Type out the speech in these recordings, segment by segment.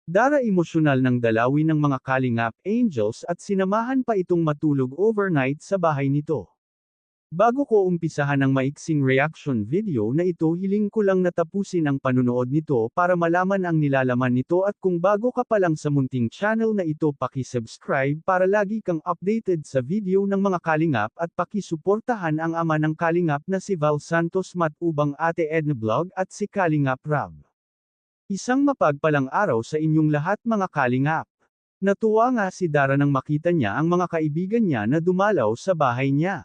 Dara emosyonal ng dalawin ng mga Kalingap Angels at sinamahan pa itong matulog overnight sa bahay nito. Bago ko umpisahan ang maiksing reaction video na ito, hiling ko lang na tapusin ang panunood nito para malaman ang nilalaman nito, at kung bago ka pa lang sa munting channel na ito, paki-subscribe para lagi kang updated sa video ng mga Kalingap at paki-suportahan ang ama ng Kalingap na si Val Santos Matubang, Ate Edna Vlog at si Kalingap Rab. Isang mapagpalang araw sa inyong lahat mga Kalingap. Natuwa nga si Dara nang makita niya ang mga kaibigan niya na dumalaw sa bahay niya.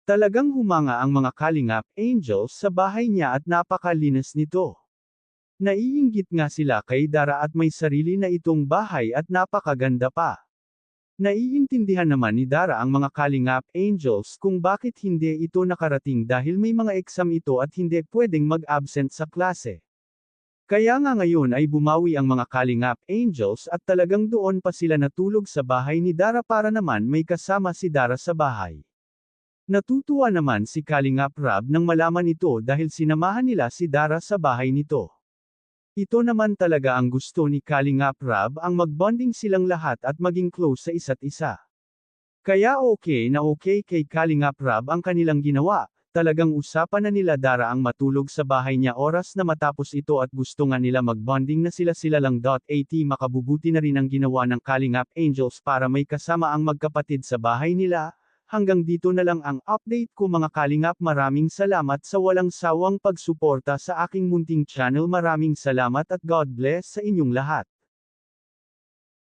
Talagang humanga ang mga Kalingap Angels sa bahay niya at napakalinis nito. Naiinggit nga sila kay Dara at may sarili na itong bahay at napakaganda pa. Naiintindihan naman ni Dara ang mga Kalingap Angels kung bakit hindi ito nakarating dahil may mga exam ito at hindi pwedeng mag-absent sa klase. Kaya nga ngayon ay bumawi ang mga Kalingap Angels at talagang doon pa sila natulog sa bahay ni Dara para naman may kasama si Dara sa bahay. Natutuwa naman si Kalingap Rab nang malaman ito dahil sinamahan nila si Dara sa bahay nito. Ito naman talaga ang gusto ni Kalingap Rab, ang magbonding silang lahat at maging close sa isa't isa. Kaya okay na okay kay Kalingap Rab ang kanilang ginawa, talagang usapan na nila Dara ang matulog sa bahay niya oras na matapos ito at gusto nga nila magbonding na sila lang. At makabubuti na rin ang ginawa ng Kalingap Angels para may kasama ang magkapatid sa bahay nila. Hanggang dito na lang ang update ko mga Kalingap. Maraming salamat sa walang sawang pagsuporta sa aking munting channel. Maraming salamat at God bless sa inyong lahat.